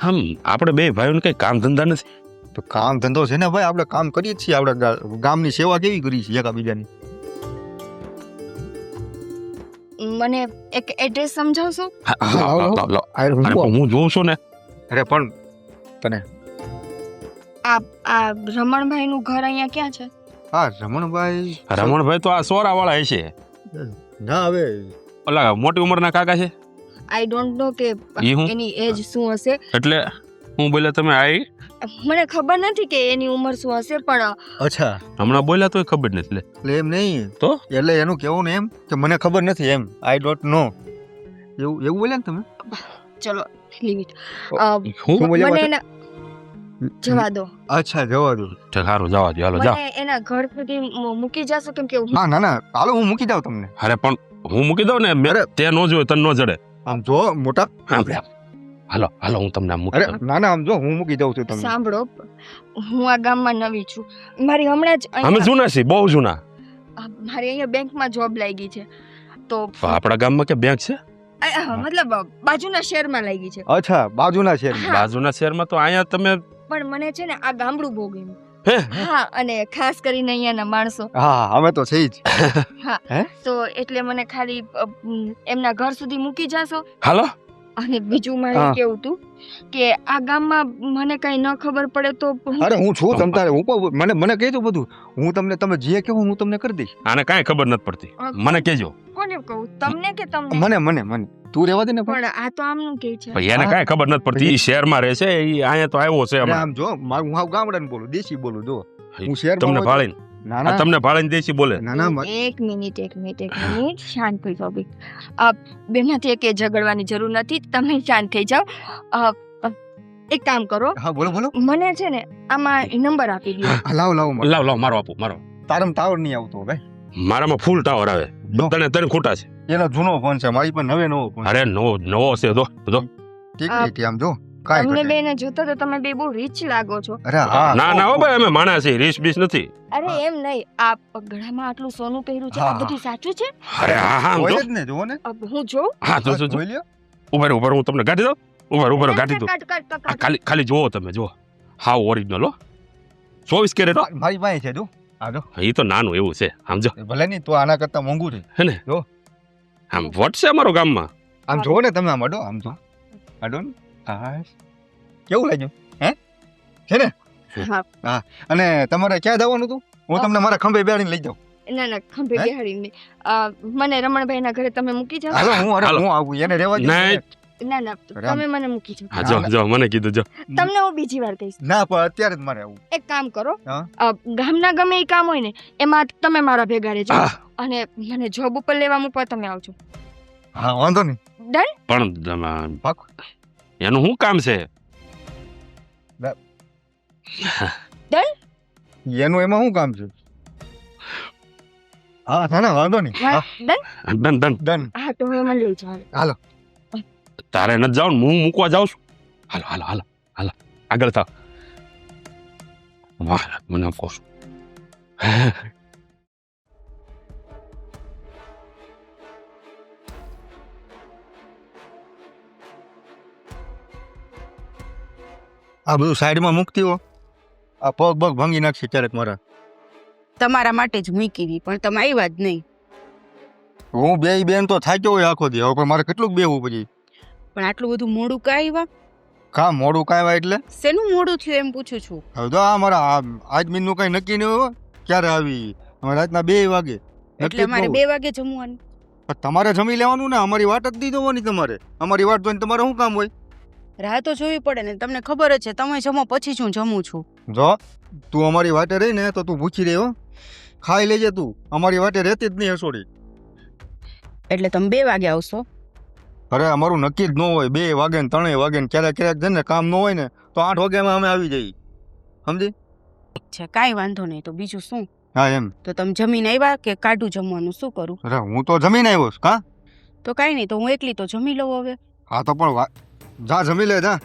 આપણે બે ભાઈઓને કઈ કામ ધંધા નથી. તો કામ ધંધો છે ને ભાઈ, આપણે કામ કરીએ જ છીએ. આપણે ગામની સેવા કેવી કરી છે એકાબીજાની. મને એક એડ્રેસ સમજાવશો? હું જોઉં છું ને. અરે પણ તને આ રમણભાઈ નું ઘર અહીંયા ક્યાં છે? હા રમણભાઈ તો આ સોરા વાળા હશે. ના હવે ઓલા મોટી ઉંમરના કાકા છે. આઈ ડોન્ટ નો કે ઈ હું? એની એજ શું હશે. એટલે હું બોલ્યા તમે આઈ મને ખબર નથી કે એની ઉંમર શું હશે, પણ અચ્છા હમણાં બોલ્યા તોય ખબર નથી. એટલે એમ નહીં તો એટલે એનું કેવું ને એમ કે મને ખબર નથી એમ. આઈ ડોન્ટ નો એવું બોલ્યા ને તમે. ચલો લીવ ઇટ. શું બોલ્યા મને પાછા? એના જવા દો. અચ્છા જવા દો. સારું જવા દો. હાલો જાઓ. મને એના ઘર સુધી મૂકી જાશો? કેમ કે ના હાલો હું મૂકી જાઉં તમને. અરે પણ હું મૂકી દઉં ને. તે નો જોયું તને નો જડે. આમ જો મોટા હાલો હું તમને મૂકી અરે દઉં. ના આમ જો હું મૂકી દઉં છું તમને. સાંભળો, હું આ ગામમાં નવી છું. મારી હમણાં જ અમે જૂના છીએ, બહુ જૂના. મારી અહીંયા બેંકમાં જોબ લાગી છે. તો આપણા ગામમાં કે બેંક છે? મતલબ બાજુના શહેરમાં લાગી છે. અચ્છા બાજુના છે. બાજુના શહેરમાં તો અહીંયા તમે. પણ મને છે ને આ ગામડું બહુ ગમ્યું. હે? હા, અને ખાસ કરીને અહીંયાના માણસો. હા અમે તો છે જ. તો એટલે મને ખાલી એમના ઘર સુધી મૂકી જાશો. હાલો. અને બીજું મારે કેવું હતું કે આ ગામમાં મને કઈ ન ખબર પડે તો અરે હું છું તમ તારે હું મને કહી દો બધું. હું તમને તમે જે કહો હું તમને કરી દઈશ. આને કાંઈ ખબર નથી પડતી. મને કહેજો. કોને કહું, તમને કે તમને? મને તું રહેવા દે ને. પણ આ તો આમનું કે છે. એને કાંઈ ખબર નથી પડતી. ઈ શહેરમાં રહે છે, ઈ અહીંયા તો આવ્યો છે. આમ જો હું હાવ ગામડાને બોલું, દેશી બોલું. જો હું શહેર તમને ભાળીને. ના તમને ભાળીને દેશી બોલે. ના એક મિનિટ શાંત થઈ જાઓ. બેમાંથી એક ઝઘડવાની જરૂર નથી. તમે શાંત થઈ જાઓ. એક કામ કરો. હા બોલો. મને છે ને આમાં નંબર આપી દો. લાવ મારો આપો મારો. તારામાં ટાવર નહીં આવતો ભાઈ. મારામાં ફૂલ ટાવર આવે. તને ખોટા છે. એનો જૂનો ફોન છે, મારી પણ નવો ફોન. અરે નવો છે. તો ઠીક આમ જો તમને બેને જોતા તો તમે બે બહુ રીચ લાગો છો. અરે હા ના હો ભાઈ, અમે માણસ છીએ, રીસ બીસ નથી. અરે એમ નહીં, આ ગળામાં આટલું સોનું પહેર્યું છે, આ બધું સાચું છે? અરે હા હોય જ ને, જોવો ને. હું જોઉં? હા જો જોઈ લ્યો. ઉભર હું તમને ગાડી દઉં. ઉભર ગાડી દઉં. ખાલી જોવો તમે જો. હા ઓરિજિનલ હો. 24 કેરેટ. મારી પાસે છે જો. આ જો એ તો નાનું એવું છે. આમ જો. ભલે નહીં તો આના કરતા મોંઘું છે. હે ને? જો આમ વોટ છે અમારો ગામમાં. આમ જોવો ને તમે. આમ અડો. આમ જો અડો ને. હા કેવું લાગ્યું? હે છે ને? હા. અને તમારે ક્યાં જવાનું હતું? હું તમને મારા ખંભે બેહાડીને લઈ જાઉં. ના ખંભે બેહાડીને. મને રમણભાઈ ના ઘરે તમે મૂકી જાઓ. હાલો હું આવું. એને રહેવા દે. ના તમે મને મૂકી જાઓ. હા જો મને કીધું જો. તમને હું બીજી વાર કહીશ. ના પણ અત્યારે જ મારે આવું. એક કામ કરો, ગામના ગમે એ કામ હોય ને એમાં તમે મારા ભેગા રહેજો. અને મને જોબ ઉપર લેવા મૂકવા તમે આવજો. હા વાંધો નહીં. ડન. પણ એનું શું કામ છે? એનું એમાં શું કામ છે? હા ના વાંધો નહીં. ડન. હા તો હવે મને લઈ જાઓ. હાલો. તારે નથી જાવ, હું મૂકવા જાઉં છું. હાલો આગળ થાવ. વાહ મને કહું છું. આ બધું સાઈડમાં મૂકતી હો. આ પગ ભાંગી નાખશે ક્યારેક મારા. તમારા માટે જ મૂકી દી, પણ તમે આવ્યા જ નહીં. હું બેન તો થાક્યો હોય આખો દી. હવે પણ મારે કેટલું બેવું પછી. પણ આટલું બધું મોડું કાંઈ આવ્યા? કા મોડું કાંઈ એટલે? શેનું મોડું થયું એમ પૂછું છું. હવે તો આ મારા આજ મીનનું કઈ નક્કી નહીં હોય. ક્યારે આવી? અમારે રાતના 2 વાગે. એટલે અમારે 2 વાગે જમવાનું. પણ તમારે જમી લેવાનું ને. અમારી વાટ જ દીધો હોય તમારે. અમારી વાટ જોઈને તમારે શું કામ હોય? રાહ તો જોવી પડે ને. તમને ખબર જ છે તમે જમો પછી હું જમું છું. જો તું અમારી વાટે રહી ને તો તું ભૂખી રહી હો. ખાઈ લેજે તું. અમારી વાટે રહેતી જ નહીં હસોડી. એટલે તમે 2 વાગે આવશો? અરે અમારું નક્કી જ ન હોય. 2 વાગે ને 3 વાગે ને ક્યારેક છે ને કામ ન હોય ને તો 8 વાગ્યામાં અમે આવી જઈએ. સમજી? અચ્છા કાંઈ વાંધો નહીં. તો બીજું શું? હા એમ. તો તમે જમીને આવ્યા કે કાઢું જમવાનું? શું કરું? અરે હું તો જમીને આવ્યો છું. કા તો કાંઈ નહીં, તો હું એકલી તો જમી લઉં હવે. હા તો પણ જા જમી લે જા.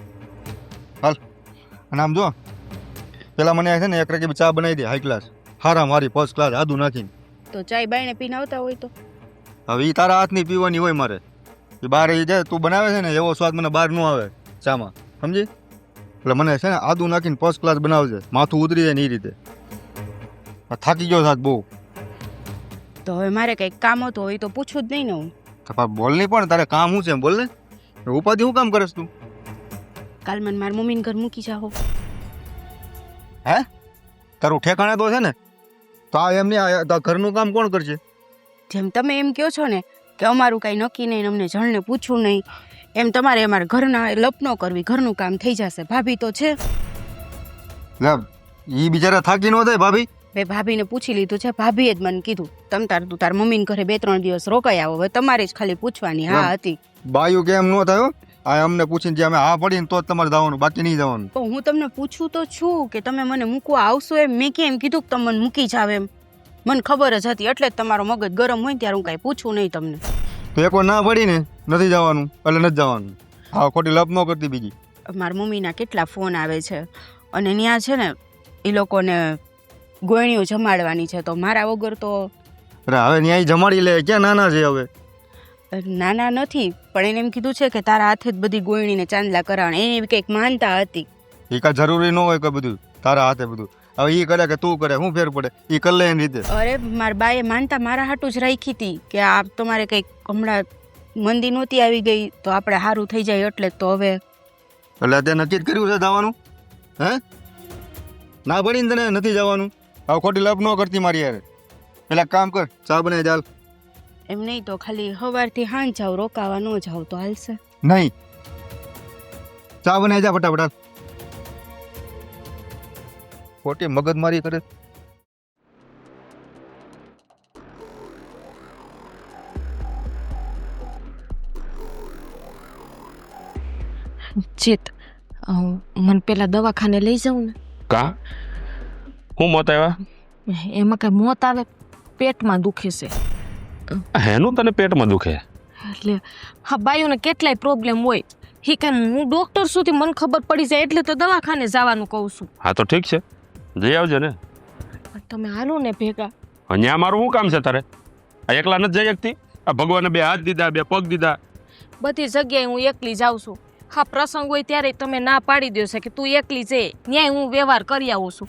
હાલ. અને આમ જો પેલા મને છે ને 1 રકી ચા બનાવી દે હાઈ ક્લાસ. હારા મારી ફર્સ્ટ ક્લાસ આદુ નાખીને. તો ચાય બાયણે પીને આવતા હોય તો? હવે એ તારા હાથની પીવાની હોય મારે. એ બહાર એ જાય તું બનાવે છે ને એવો સ્વાદ મને બહાર ન આવે ચામાં. સમજી? એટલે મને છે ને આદુ નાખીને ફર્સ્ટ ક્લાસ બનાવજે, માથું ઉતરી જાય ને એ રીતે. આ થાકી ગયો સાથ બહુ. તો હવે મારે કંઈક કામ હતું હોય તો પૂછું જ નહીં ને હું. કપા બોલ નહીં, પણ તારે કામ શું છે એમ બોલ ને. ઉપાધિ શું કામ કરસ તું? કાલ મને મારા મમ્મીને ઘર મૂકી જાઓ. હે તારું ઠેકાણે તો છે ને, તો આ એમ નહીં, આ ઘરનું કામ કોણ કરશે? જેમ તમે એમ કહો છો ને કે અમારું કાંઈ નક્કી નહીં, અમને જણને પૂછવું નહીં, એમ તમારે અમારા ઘરના લપ ન કરવી, ઘરનું કામ થઈ જશે. ભાભી તો છે. ઈ બિચારા થાકી ન થાય ભાભી. મેં ભાભીને પૂછી લીધું છે, ભાભીએ જ મને કીધું તું તાર મમ્મીને ઘરે 2-3 દિવસ રોકાઈ આવો. હવે તમારે જ ખાલી પૂછવાની હા હતી. બાયું કેમ ન થયો? આ અમને પૂછીને જે અમે હા પડીને તો જ તમારે જવાનું, બાકી નહીં જવાનું. તો હું તમને પૂછું તો છું કે તમે મને મૂકવા આવશો એમ. મેં કેમ કીધું કે તમે મને મૂકી જાવ એમ? મને ખબર જ હતી, એટલે જ તમારો મગજ ગરમ હોય ત્યારે હું કાંઈ પૂછું નહીં તમને. તો એક વાર ના પડીને નથી જવાનું એટલે નથી જવાનું. હા, ખોટી લપ ન કરતી બીજી. મારા મમ્મીના કેટલા ફોન આવે છે અને ત્યાં છે ને એ લોકોને ગોળણીઓ જમાડવાની છે, તો મારા વગર તો અરે હવે ન્યાય જમાડી લે. ક્યાં નાના છે હવે? નાના નથી, પણ એને એમ કીધું છે કે તારા હાથે જ બધી ગોળણીને ચાંદલા કરાવવાની. એની કંઈક માનતા હતી. એ કાંઈ જરૂરી ન હોય કે બધું તારા હાથે બધું. હવે એ કરે કે તું કરે, શું ફેર પડે? એ કરી લે એની રીતે. અરે મારા બાએ માનતા મારા હાટું જ રાખી હતી કે આ તમારે કંઈક હમણાં મંદી નહોતી આવી ગઈ તો આપણે સારું થઈ જાય એટલે. તો હવે એટલે તે નક્કી જ કર્યું છે જવાનું? હે ના પડીને તને નથી જવાનું? હવે ખોટી લપ ન કરતી મારી યાર. એટલે કામ કર, ચા બનાવી ચાલ. એમ નહીં તો ખાલી સવારથી હાંજ જાવ, રોકાવા ન જાવ તો હાલશે નહીં? ચા બનાવી જા ફટાફટ. ખોટી મગજમારી કરે. ચિત મને પેલા દવાખાને લઈ જાઉં ને. કા હું મોત આવ્યા? એમાં કઈ મોત આવે? પેટમાં દુખે છે. હેનું તને પેટમાં દુખે? એટલે હા, બાયુને કેટલાય પ્રોબ્લેમ હોય. હું ડોક્ટર સુધી મને ખબર પડી જાય એટલે તો દવાખાને જવાનું કહું છું. હા તો ઠીક છે, જઈ આવજે ને. તમે હાલો ને ભેગા. અહીંયા મારું શું કામ છે તારે? આ એકલા નથી જઈ શકતી? આ ભગવાને 2 હાથ દીધા, 2 પગ દીધા. બધી જગ્યાએ હું એકલી જાઉં છું. હા, પ્રસંગ હોય ત્યારે તમે ના પાડી દો છે કે તું એકલી જઈ, ન્યાય હું વ્યવહાર કરી આવું છું.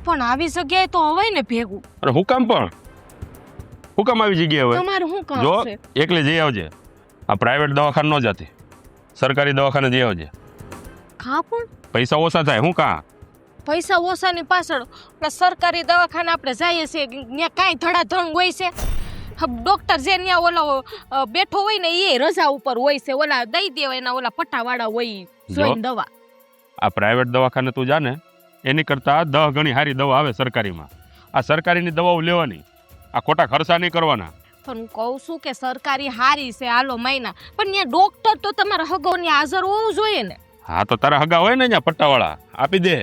પણ આવી જગ્યાએ તો હોય ને ભેગું. અરે હું કામ આવી જગ્યાએ હોય? તમારે શું કામ જો છે? એકલી જઈ આવજે. આ પ્રાઇવેટ દવાખાને ન જતી, સરકારી દવાખાને જઈ આવજે. કા પણ પૈસા ઓછા થાય. હું કા પૈસા ઓછાની પાછળ આપણે સરકારી દવાખાને આપણે જઈએ છીએ, ત્યાં કાંઈ ધડાધડ હોય છે? ડોક્ટર જે ત્યાં ઓલો બેઠો હોય ને એ રજા ઉપર હોય છે, ઓલા દઈ દેવાય એના ઓલા પટ્ટાવાળા હોય જોઈને દવા. આ પ્રાઇવેટ દવાખાને તું જા ને એની કરતા 10 ગણી સારી દવા આવે સરકારીમાં. આ સરકારીની દવાઓ લેવાની, આ ખોટા ખર્ચા નહીં કરવાના. પણ હું કહું છું કે સરકારી હારી છે હાલો મહિના, પણ ત્યાં ડોક્ટર તો તમારા હગાની હાજર હોવું જોઈએ ને. હા તો તારા હગા હોય ને ત્યાં પટ્ટાવાળા આપી દે.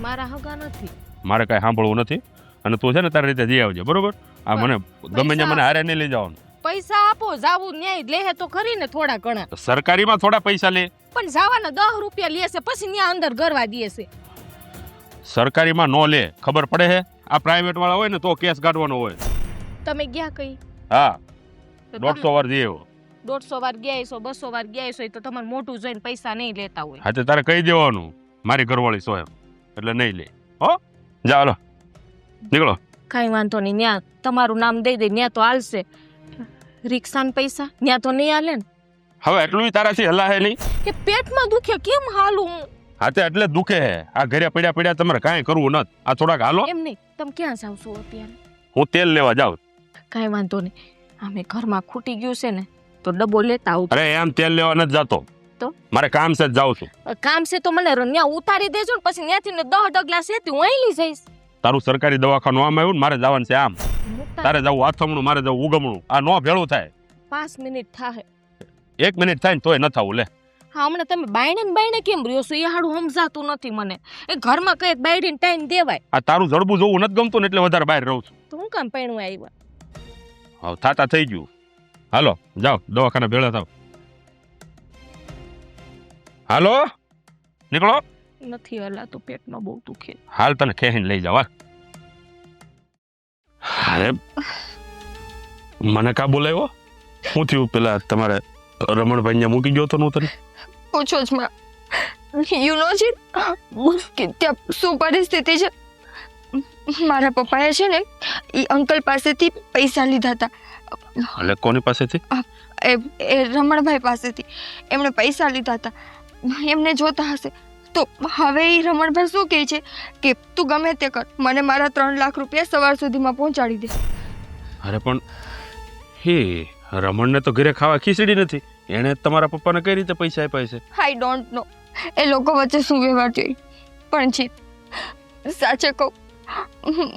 મારા હગા નથી. મારે કાંઈ સાંભળવું નથી અને તું છે ને તારી રીતે જઈ આવજે, બરોબર? આ મને ગમે ત્યાં મને હારે નહીં લઈ જવાનું. પૈસા આપો, જાવું ન્યાય લે તો ખરી ને થોડા ઘણા. સરકારીમાં થોડા પૈસા લે, પણ જવાના 10 રૂપિયા લે છે, પછી ત્યાં અંદર ગરવા દે છે. સરકારીમાં નો લે, ખબર પડે છે? આ પ્રાઇવેટ વાળા હોય ને તો કેસ કાઢવાનો હોય. તમે ગયા કઈ? હા, 150 વાર જઈ આવ્યો. 150 વાર ગયા છો, 200 વાર ગયા છો, તો તમારે મોટું જોઈને પૈસા નહીં લેતા હોય. હા તો તારે કહી દેવાનું મારી ઘરવાળી સો એમ, એટલે નહીં લે. હો જા, હાલો નીકળો. કઈ વાંધો નહીં, ન્યા તમારું નામ દઈ દે, ન્યા તો હાલશે. રિક્ષાના પૈસા ન્યા તો નહીં હાલે ને? હવે એટલું તારાથી હલાહે નહીં કે પેટમાં દુખે કેમ હાલું હું? હા તે એટલે દુખે હે. આ ઘરે પડ્યા તમારે કાંઈ કરવું નથી. આ થોડાક હાલો. એમ નહીં, તમે ક્યાં જાવ છો અત્યારે? હું તેલ લેવા જાઉં. કાંઈ વાંધો નહીં, અમે ઘરમાં ખૂટી ગયું છે ને તો ડબ્બો લેતા આવું. અરે એમ તેલ લેવા નથી જાતો, તો મારે કામ છે, જાઉં છું. કામ છે તો મને ત્યાં ઉતારી દેજો ને, પછી ત્યાંથી ને 10 ડગલા છે હું અહીં લઈ જઈશ. તારું સરકારી દવાખાનું આમ આવ્યું ને, મારે જવાનું છે આમ. તારે જવું આથમણું, મારે જવું ઉગમણું. આ નો ભેળું થાય. 5 મિનિટ થાય. 1 મિનિટ થાય ને તોય ન થવું. લે હા, હમણાં તમે બાયણે કેમ રહ્યો છો એ હાડું સમજાતું નથી મને. એ ઘરમાં કઈ બાયડીને ટાઈમ દેવાય? આ તારું જડબું જોવું નથી ગમતું ને એટલે વધારે બહાર રહું છું. તો હું કામ પૈણું આવ્યા? હા થાતા થઈ ગયું. હાલો જાઓ દવાખાને ભેળા થાવ. હાલો નીકળો. નથી હલાતું, પેટમાં બહુ દુખે. હાલ તને ખેહીને લઈ જાવ. અરે મને કા બોલાવ્યો? શું થયું? પેલા તમારે રમણભાઈ મૂકી ગયો તો હું તને પૂછો જ માં, યુ નો જીત કે ત્યાં શું પરિસ્થિતિ છે. મારા પપ્પાએ છે ને એ અંકલ પાસેથી પૈસા લીધા હતા. એટલે કોની પાસેથી? એ રમણભાઈ પાસેથી એમણે પૈસા લીધા હતા. એમને જોતા હશે તો હવે એ રમણભાઈ શું કહે છે કે તું ગમે તે કર, મને મારા 3 લાખ રૂપિયા સવાર સુધીમાં પહોંચાડી દે. અરે પણ હે રમણને તો ઘરે ખાવા ખીચડી નથી, એણે તમારા પપ્પાને કઈ રીતે પૈસા આપ્યા છે? આઈ ડોન્ટ નો એ લોકો વચ્ચે શું વ્યવહાર જોઈ. પણ જીત, સાચે કહું,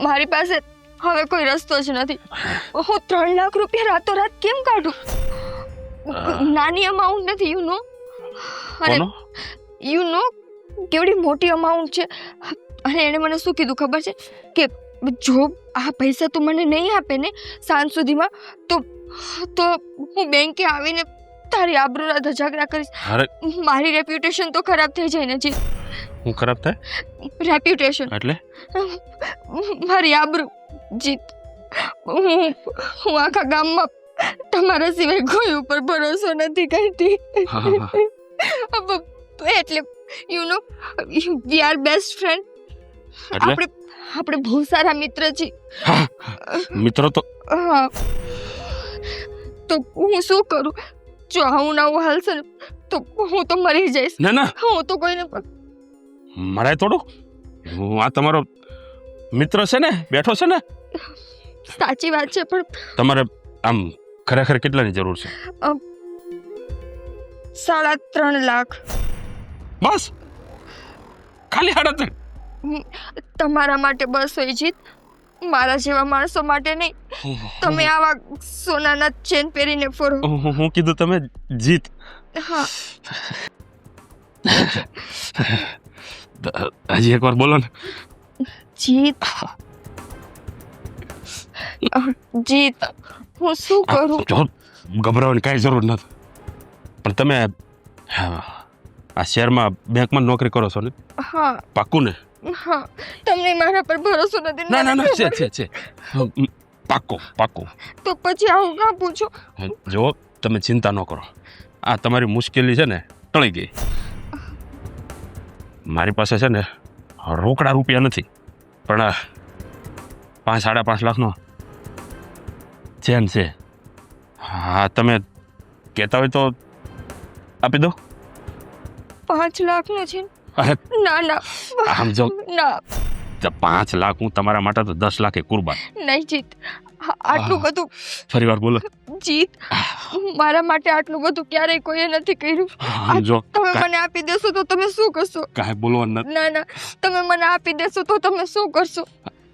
મારી પાસે હવે કોઈ રસ્તો જ નથી. હું 3 લાખ રૂપિયા રાતોરાત કેમ કાઢું? નાની અમાઉન્ટ નથી, યુ નો. અને કોનો? યુ નો કેવડી મોટી અમાઉન્ટ છે. અને એણે મને શું કીધું ખબર છે કે જો આ પૈસા તું મને નહીં આપે ને સાંજ સુધીમાં તો હું બેંકે આવીને તારી આબરૂના ધજાગરા કરીશ. અરે મારી રેપ્યુટેશન તો ખરાબ થઈ જાય ને જીત. હું ખરાબ થાય રેપ્યુટેશન એટલે? મારી આબરૂ જીત. હું આખા ગામમાં તમારા સિવાય કોઈ ઉપર ભરોસો નથી કરતી. હા, હા, હા. એટલે you know we are best friend. એટલે આપણે બહુ સારા મિત્ર છીએ. હા, મિત્રો તો હા, તો હું શું કરું? જો આવું નવું હાલશે ને તો હું તો મરી જઈશ. ના ના હું તો કોઈને મરાય થોડું. હું આ તમારો મિત્ર છે ને, બેઠો છે ને. સાચી વાત છે, પણ તમારે આમ ખરેખર કેટલાની જરૂર છે? 3.5 લાખ. બસ ખાલી 3.5? તમારા માટે બસ હોય જીત, મારા જેવા માણસો માટે નહીં. તમે આવા સોનાના ચેન પહેરીને ફરો. હું કીધું તમે જીત? હા, હજી એકવાર બોલો ને. જીત. જીત, હું શું કરું? જો ગભરાવાની કાંઈ જરૂર નથી, પણ તમે આ શહેરમાં બેંકમાં નોકરી કરો છો ને? હા પાક્કું ને? હા, તમને મારા પર ભરોસો નથી? ના ના ના, છે પાક્કું પાક્કું. તો પછી આવું કાં પૂછો? જો તમે ચિંતા ન કરો, આ તમારી મુશ્કેલી છે ને ટળી ગઈ. મારી પાસે છે ને રોકડા રૂપિયા નથી, પણ આ 5-5.5 લાખનો ચેન છે. હા, તમે કહેતા હોય તો આપી દો. 5 લાખનો છે? અરે ના ના, આમ જો ના 5 લાખ હું તમારા માટે તો 10 લાખે કુરબાન. નહીં જીત, આટલું બધું. ફરી વાર બોલો. જીત, મારા માટે આટલું બધું ક્યારેય કોઈએ નથી કર્યું. આમ જો તમે મને આપી દેશો તો તમે શું કરશો? કાંઈ બોલવાનું નથી. ના ના, તમે મને આપી દેશો તો તમે શું કરશો?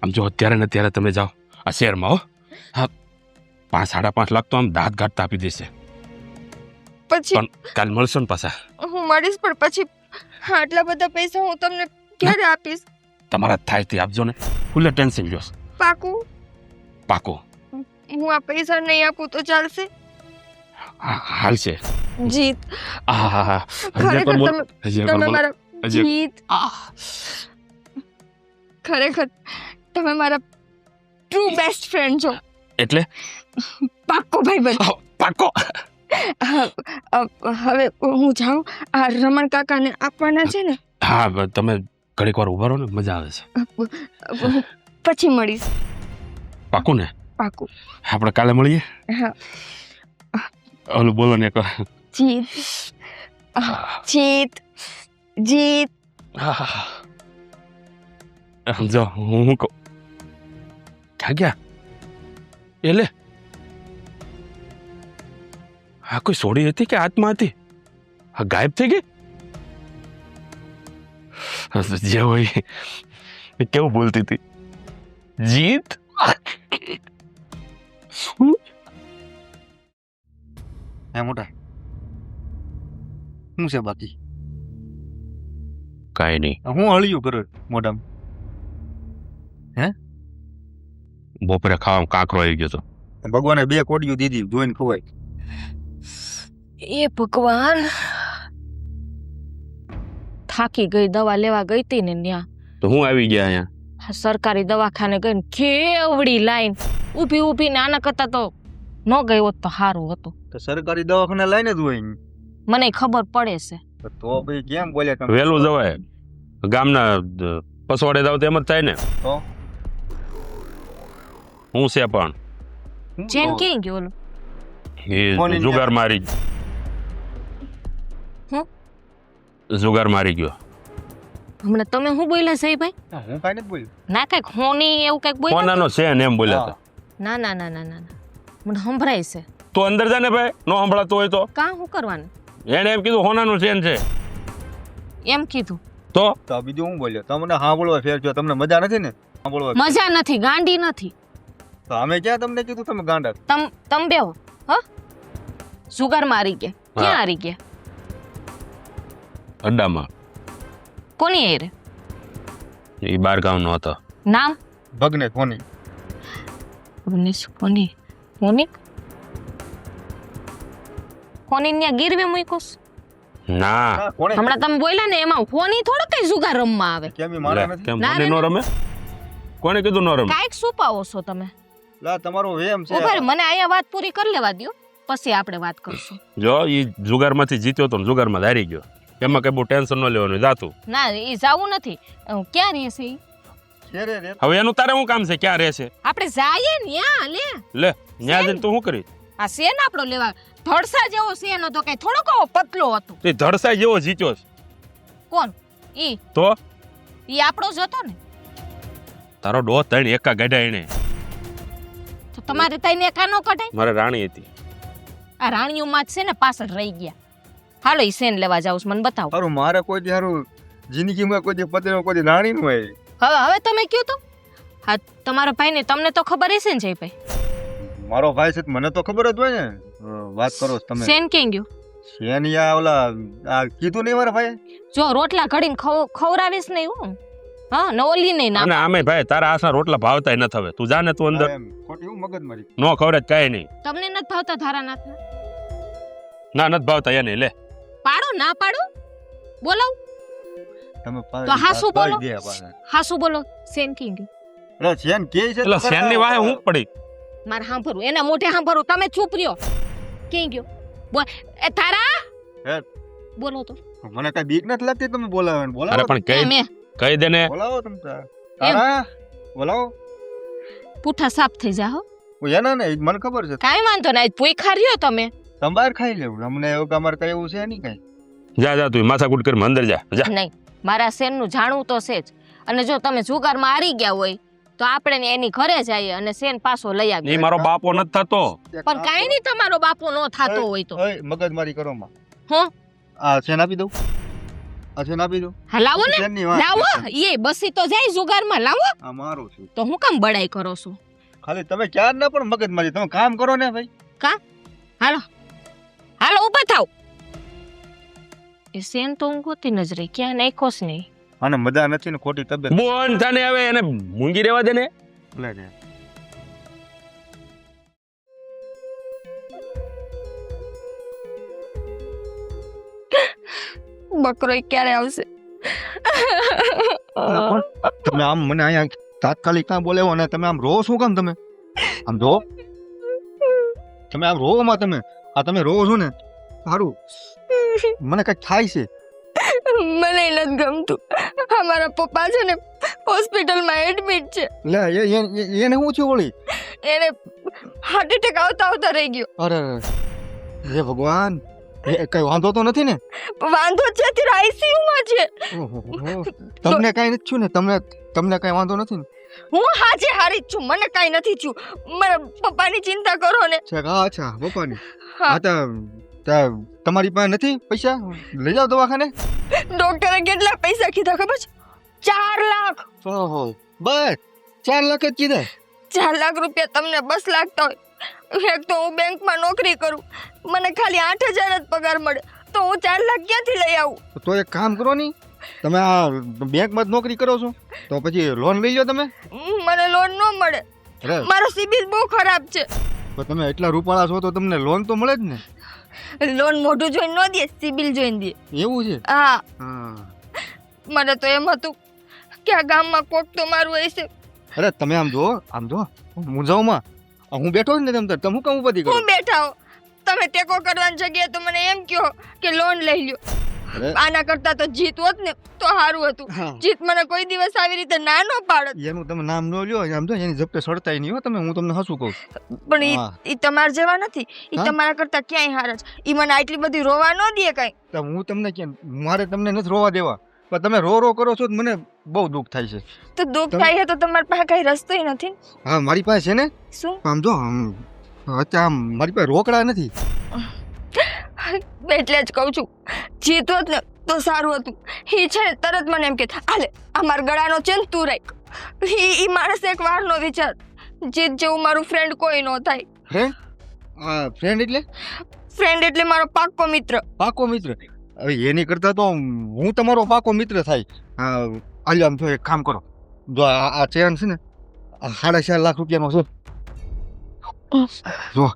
આમ જો અત્યારે ને ત્યારે તમે જાઓ આ શહેરમાં. હો હા, 5-5.5 લાખ તો આમ દાંત ગાંઠતા આપી દેશે. પછી પણ કાલ મળશો ને પાછા? હું મળીશ, પણ પછી આટલા બધા પૈસા હું તમને ક્યારે આપીશ? તમારા થાય તે આપજો ને, ફૂલે ટેન્શન લ્યો. પાકું? પાકો. હું આ પૈસા નહીં આપું તો ચાલશે? હાલશે. જીત, હા ખરેખર તમે મારા જીત, ખરેખર તમે મારા ટ્રુ બેસ્ટ ફ્રેન્ડ છો. એટલે પાક્કો ભાઈબંધ. પાકો. હવે હું જાઉં, આ રમણ કાકાને આપવાના છે ને. હા, તમે ઘડીક વાર ઉભા રહો ને, મજા આવે છે. પછી મળીશ. પાકું ને? પાકું. આપણે કાલે મળીએ. હા. ઓલું બોલો ને એકવાર. જીત, જીત, જીત. જો હું કહું ક્યાં ગયા એટલે આ કોઈ સોડી હતી કે આત્મા હતી? આ ગાયબ થઈ ગઈ? જે હોય કેવું બોલતી હતી જીત. શું હે મોટા, શું છે બાકી? કાંઈ નહીં. હું હળિયું કરો મોઢામાં? બપોરે ખાવામાં કાંકરો આવી ગયો હતો. ભગવાને 2 કોડિયું દીધી, જોઈને ખવાય. એ ભગવાન, થાકી ગઈ. દવા લેવા ગઈ હતી ને ત્યાં તો હું આવી ગયા અહીંયા સરકારી દવાખાને ગઈ ને કેવડી લાઈન ઊભી ઊભી ને આના કરતા તો ન ગઈ હોત તો સારું હતું. તો સરકારી દવાખાને લઈને જ હોય. મને ખબર પડે છે તો ભાઈ કેમ બોલ્યા તમે? વહેલું જવાય ગામના પસવાડે જાવ તો એમ જ થાય ને. તો હું છે પણ હું જેન કહું? ક્યાં ગયો ઓલો? કોની એ જુગાર મારી હું? જુગાર મારી ગયો. હમણાં તમે શું બોલ્યા સાહેબભાઈ? હું કાંઈ નથી બોલ્યો. ના કાંઈક હોની એવું કાંઈક બોલ્યા? કોનાનો છે ને એમ બોલ્યા હતા. ના ના ના ના ના ના. મને સંભળાય છે. તું અંદર જા ને ભાઈ, નો સંભળાતું હોય તો. કાં શું કરવાનું? એને એમ કીધું હોનાનું ચેન છે એમ કીધું. તો તો બીજું હું બોલ્યો? તમને સાંભળવા ફેર છો, તમને મજા નથી ને સાંભળવા? મજા નથી, ગાંડી નથી. તો અમે ક્યાં તમને કીધું તમે ગાંડા? તમ બેહો. હ જુગાર મારી ગયા. ક્યાં હારી ગયા? અડ્ડામાં. કોની હારે? એ બાર ગામનો હતો. નામ? ભગને કોની? કોની કોની કોની ત્યાં ગીરવે મૂક્યોસ? ના કોણે? હમણાં તમે બોલ્યા ને એમાં કોની થોડો કઈ જુગાર રમવા આવે. કેમ ઈ મારા લે, નથી? કેમ ના, મને ના, નો રમે? કોને કીધું નો રમે? કાંઈક સુપાવો છો તમે. લા તમારો વેમ છે. ઉભા રહો, મને અહીંયા વાત પૂરી કરી લેવા દ્યો, પછી આપણે વાત કરશું. જો એ જુગારમાંથી જીત્યો તો ને જુગારમાં હારી ગયો. એમાં કઈ બહુ ટેન્શન ન લેવાનું, જાતું. ના એ જાવું નથી. ક્યાં રહેશે ઈ? છે રે રે. હવે એનું તારે શું કામ છે? ક્યાં રહેશે? આપણે જાઈએ ને યા લે. લે ન્યા જઈને તું શું કરી? આ શેન આપણો લેવા ધડસા જેવો શેન હતો, કઈ થોડો કહો પતલો હતો. તે ધડસાઈ જેવો જીત્યો છે. કોણ? ઈ તો ઈ આપણો જ હતો ને. તારો ડો ત્રણ એકા ગાઢ્યા એને. તો તમારે તઈને એકા નો કઢાય? મારે રાણી હતી. આ રાણીઓમાં જ છે ને પાછળ રહી ગયા. હાલો ઈ શેન લેવા જાવ મને બતાવો. હારું મારે કોઈ દી હારું જિંદગીમાં કોઈ દી પતિનો કોઈ દી રાણી નું હોય. હવે તમે કયો તો. હા તમારા ભાઈને તમને તો ખબર હશે ને જયભાઈ? મારો ભાઈ છે તો મને તો ખબર જ હોય ને. વાત કરો છો તમે. શેન ક્યાં ગયો? શેનિયા ઓલા આ કીધું નહીં મારા ભાઈ? જો રોટલા ઘડીને ખવરાવીશ નહીં હું. હા ને ઓલી નહીં અને ના. આમે ભાઈ તારા આસા રોટલા ભાવતા ન થવે. તું જા ને તું અંદર. એમ ખોટી હું મગજ મારી. નો ખવરે કાંઈ નહીં. તમને નથી ભાવતા ધારાનાથના? ના નથી ભાવતા એને. લે પાડો ના પાડો બોલાવ. તમે તો હાસુ બોલો. દે પાછા. હાસુ બોલો. શેન ક્યાં ગયો? અરે શેન કે છે એટલે શેરની વાહે હું પડી. મારે સાંભળવું, એના મોઢે સાંભળવું. તમે ચૂપ રહ્યો. ક્યાં ગયો? બોલ. એ તારા હે? બોલો તો. મને કઈ બીક નથી લાગતી તમે બોલાવો ને અરે બોલાવો. પણ મેં કહી દે ને. બોલાવો તમે તારા બોલાવો. પૂઠા સાફ થઈ જા હો. એના ને મને ખબર છે. કાંઈ વાંધો નહીં. ભૂખા રહ્યો તમે. તમે બહાર ખાઈ લેવું. અમને એવું કે અમારે કઈ એવું છે નહીં કઈ. જા જા તું માથાકૂટ કરી અંદર જા. જા. નહીં, મારા શેનનું જાણવું તો છે જ. અને જો તમે જુગારમાં હારી ગયા હોય તો આપણે એની ઘરે જઈએ અને શેન પાછો લઈ એ આવીએ. મારો બાપો નથી થતો. પણ કાંઈ નહીં, તમારો બાપો નો થાતો હોય તો. ઓય મગજ મારી કરો માં. હું આ શેન આપી દઉં. આ શેન આપી દઉં. હા લાવો ને. શેનની વાત. લાવો. એ બસી તો જાય જુગારમાં. લાવો. આ મારું છે. તો હું કામ બડાઈ કરો છો? ખાલી તમે ક્યાં ના પણ મગજ મારી. તમે કામ કરો ને ભાઈ. હાલો હાલો ઊભા થાવ. એ શેન તો હું ગોતી નજરે ક્યાં નાખ્યો જ નહીં. આને મજા નથી ને ખોટી તબિયત. બોન થાને હવે એને મૂંગી રહેવા દે ને. લે ને. બકરો ક્યારે આવશે? તમે આમ મને અહીંયા તાત્કાલિક કાં બોલાવો ને તમે આમ રો શું કામ તમે? આમ જો તમે આમ રો માં તમે તમે રો છો ને સારું મને કઈક થાય છે. મને નથી ગમતું. અમારા પપ્પા છે ને હોસ્પિટલમાં એડમિટ છે. લે એને શું થયું વળી? એને હાર્ટ એટેક આવતા આવતા રહી ગયો. અરે હે ભગવાન કઈ વાંધો તો નથી ને? વાંધો છે, અત્યારે આઈસીયુમાં છે. ઓહોહો. તમને કઈ નથી થયું ને? તમને કઈ વાંધો નથી ને? હું હાજે હારી જ છું, મને કાઈ નથી થયું. મારા પપ્પાની ચિંતા કરો ને. અચ્છા પપ્પાની. હા. હા તમારી પાસે નથી પૈસા? લઈ જાઓ દવાખાને. ડોક્ટરે કેટલા પૈસા કીધા ખબર છે? 4 લાખ. ઓહો બસ 4 લાખ જ કીધા? 4 લાખ રૂપિયા તમને બસ લાગતા હોય. એક તો હું બેંકમાં નોકરી કરું, મને ખાલી 8,000 જ પગાર મળે, તો હું 4 લાખ ક્યાંથી લઈ આવું? તો એક કામ કરો ની, તમે આ બેંકમાં જ નોકરી કરો છો તો પછી લોન લઈ લો તમે. મને લોન ન મળે. અરે મારો સિબિલ બહુ ખરાબ છે. તો તમે એટલા રૂપાળા છો તો તમને લોન તો મળે જ ને. લોન મોઢું જોઈને ન દે, સિબિલ જોઈને દે. એવું છે? હા, હા. મને તો એમ હતું કે આ ગામમાં કોક તો મારું હશે. અરે તમે આમ જો મૂંઝાવમાં હું બેઠો જ ને તમે હું કામ ઉપાધી કરો? હું બેઠા હો, તમે ટેકો કરવાની જગ્યાએ તો મને એમ કહો કે લોન લઈ લ્યો. અરે. આના કરતા તો જીત હોત ને તો સારું હતું. હા. જીત મને કોઈ દિવસ આવી રીતે ના ન પાડત. એનું તમે નામ ન લ્યો આમ તો એની જપ્તે સડતાય નહીં હો તમે, હું તમને હસું કહું. પણ હા. ઈ તમારા જેવા નથી. ઈ હા? તમારા કરતા ક્યાંય હારા છે. ઈ મને આટલી બધી રોવા ન દે કઈ. તો હું તમને કેમ, મારે તમને નથી રોવા દેવા, પણ તમે રો કરો છો તો મને બહુ દુઃખ થાય છે. તો દુઃખ તમે- થાય છે તો તમારી પાસે કઈ રસ્તોય નથી. હા મારી પાસે છે ને, શું? આમ જો અત્યારે આમ મારી પાસે રોકડા નથી. એટલે જ કહું છું, જીત હોત ને તો સારું હતું. ઈ છે ને તરત મને એમ કે હાલે આ મારા ગળાનો છે ને તું રાખ. ઈ માણસ એક વાર નો વિચાર. જીત જેવું મારું ફ્રેન્ડ કોઈ ન થાય. ફ્રેન્ડ? ફ્રેન્ડ એટલે ફ્રેન્ડ એટલે મારો પાક્કો મિત્ર. પાકો મિત્ર? હવે એની કરતા તો હું તમારો પાકો મિત્ર થાય. આલ્યો આમ તો એક કામ કરો, જો આ ચેન છે ને, આ 4.5 લાખ રૂપિયાનો છે. જો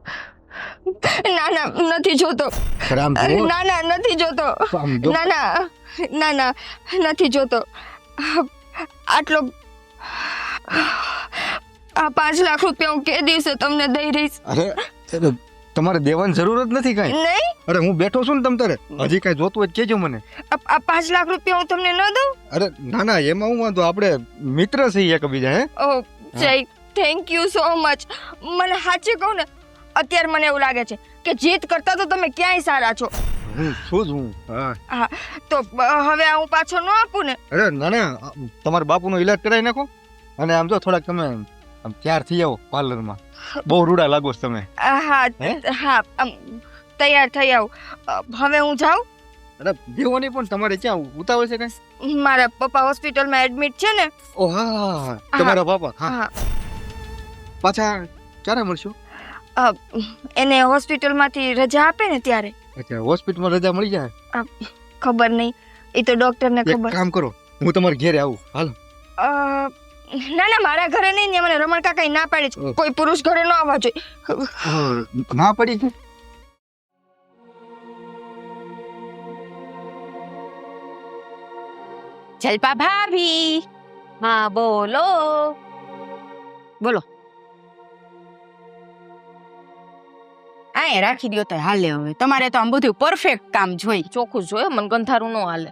ના ના નથી જોતો. ખરે આમ જુઓ. ના ના નથી જોતો. આમ જો. ના ના નથી જોતો. આટલો આ 5 લાખ રૂપિયા હું કે દિવસે તમને દઈ રહીશ. અરે તમારે દેવાની જરૂર જ નથી કાંઈ. નહીં, અરે હું બેઠો છું ને તમ તારે, હજી કાંઈ જોતું હોય તો કહેજો મને. આ 5 લાખ રૂપિયા હું તમને ન દઉં. અરે ના ના, એમાં હું વાંધો, આપણે મિત્ર છીએ એકબીજા. હે ઓ જય, થેન્ક યુ સો મચ. મને સાચી કહું ને, અત્યારે મને એવું લાગે છે કે જીત કરતા તો તમે ક્યાંય સારા છો. હું છું જ હું. હા તો હવે આ હું પાછો ન આપું ને. અરે ના ના, તમારા બાપુનો ઈલાજ કરાવી નાખો. અને આમ જો થોડાક તમે આમ તૈયાર થઈ આવો પાર્લરમાં. બહુ રૂડા લાગો છો તમે. હા હે? હા તૈયાર થઈ આવું. હવે હું જાઉં. અરે દેવાની પણ તમારે ક્યાં ઉતાવળ છે કાંઈ? મારા પપ્પા હોસ્પિટલમાં એડમિટ છે ને. ઓ હા, તમારા બાપા. હા, હા પાછા ક્યારે મળશું? એને હોસ્પિટલમાંથી રજા આપે ને ત્યારે. અચ્છા, હોસ્પિટલમાં રજા મળી જાય? ખબર નહીં, એ તો ડોક્ટરને એક ખબર. કામ કરો, હું તમારા ઘેરે આવું. હાલો. ના ના, મારા ઘરે નહીં ને, મને રમણ કાકાએ ના પાડી છે. કોઈ પુરુષ ઘરે ન આવવા જોઈએ. ના પડી છે? જલપા ભાભી. હા બોલો. બોલો. આય રાખી દ્યો તો હાલે. હવે તમારે તો આમ બધું પરફેક્ટ કામ જોઈ. ચોખ્ખું જોયો, મને ગંધારું ન હાલે.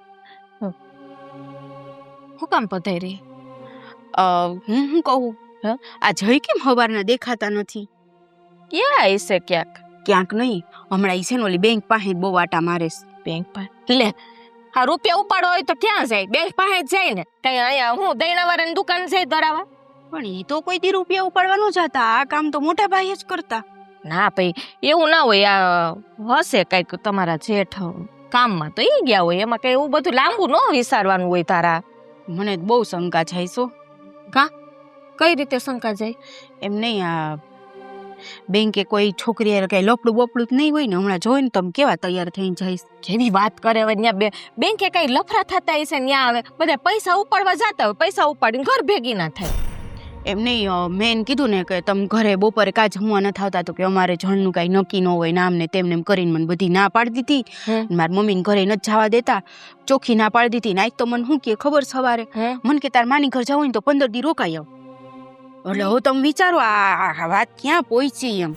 હું કામ પધારી? હું કહું, આ જય કેમ હવારના દેખાતા નથી? ક્યાં હશે? ક્યાંક નહીં, હમણાં ઈ છે ને ઓલી બેંક પાસે બહુ આટા મારે છે. બેંક પાસે લે. હા, રૂપિયા ઉપાડો હોય તો ક્યાં જાય? બેંક પાસે જ જાય ને. કઈ અહીંયા હું દૈણાવાળાની દુકાન છે ધરાવા? પણ ઈ તો કોઈ દી રૂપિયા ઉપાડવા ન જતા. આ કામ તો મોટા ભાઈ જ કરતા. ના ભાઈ, એવું ના હોય. આ હશે કઈક તમારા જેઠ કામમાં તો ઈ ગયા હોય. એમાં કઈ એવું બધું લાંબુ ન વિચારવાનું હોય તારા. મને બહુ શંકા જાય છો. કઈ રીતે શંકા જાય? એમ નહીં, આ બેંકે કોઈ છોકરી કઈ લપડું બપડું નહીં હોય ને, હમણાં જોઈને તમે કેવા તૈયાર થઈને જઈશ. કેવી વાત કરે હવે. ત્યાં બેંકે કઈ લફરા થતા હશે ને, ત્યાં આવે બધા પૈસા ઉપાડવા જતા હોય, પૈસા ઉપાડીને ઘર ભેગી ના થાય. એમ નહીં, મેં એને કીધું ને કે તમે ઘરે બપોરે કાં જમવા નથી આવતા, તો કે અમારે જણનું કાંઈ નક્કી ન હોય ને આમને તેમને એમ કરીને મને બધી ના પાડી દીધી. મારી મમ્મીને ઘરે નથી જવા દેતા, ચોખ્ખી ના પાડી દીધી. ને આજ તો મને શું કે ખબર સવારે મને કે તાર માની ઘર જવું હોય ને તો 15 દી રોકાઈ આવ. એટલે હું તમે વિચારો આ વાત ક્યાં પહોંચી એમ.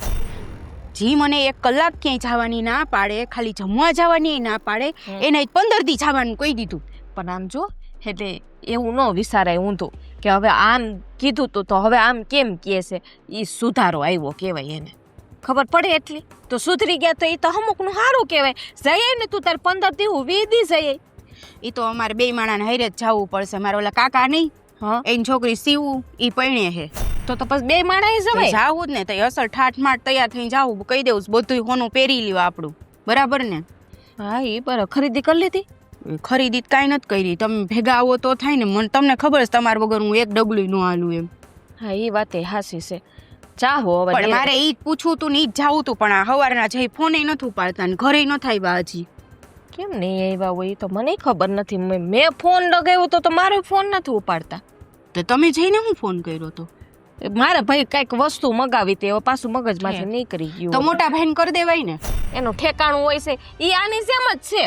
જી મને 1 કલાક ક્યાંય જવાની ના પાડે, ખાલી જમવા જવાની ના પાડે, એને 15 દી જવાનું કહી દીધું. પણ આમ જો, એટલે એવું ન વિચારાય ઊંધું કે હવે આમ કીધું તું તો હવે આમ કેમ કહે છે. એ સુધારો આવ્યો કહેવાય. એને ખબર પડે એટલી તો સુધરી ગયા તો એ તો અમુકનું સારું કહેવાય. જઈએ ને તું તાર 15 દી હું 20 દી જઈએ. એ તો અમારે 2 માણાને હારે જ જવું પડશે. મારા ઓલા કાકા નહીં, એની છોકરી સીવું, એ પરણે છે. તો પછી 2 માણા જવાય. જાવું જ ને, તો અસલ ઠાઠ માઠ તૈયાર થઈને જાવું, કહી દેવું બધું હોનું પહેરી લ્યો આપણું. બરાબર ને? હા, એ બરાબર. ખરીદી કરી લીધી? ખરીદી કાંઈ નથી કરી. તમે ભેગા આવો તો થાય ને. મને તમને ખબર છે તમારા વગર હું એક ડગલું ન હાલું એમ. હા, એ વાત એ હાસી છે. ચાહો હવે. પણ મારે ઈ જ પૂછવું તું ને ઈ જ જાવું તું, પણ આ હવારના જઈ ફોને નથી ઉપાડતા ને ઘરે ન થાય હજી. કેમ નહીં આવ્યા હોય તો મને ખબર નથી. મેં ફોન લગાવ્યો તો મારો ફોન નથી ઉપાડતા. તો તમે જઈને હું ફોન કર્યો તો? મારે ભાઈ કઈક વસ્તુ મગાવી તે પાછું મગજમાંથી નીકળી ગયું. તો મોટા ભાઈને કરી દેવાય ને. એનું ઠેકાણું હોય છે. એ આની જેમ જ છે.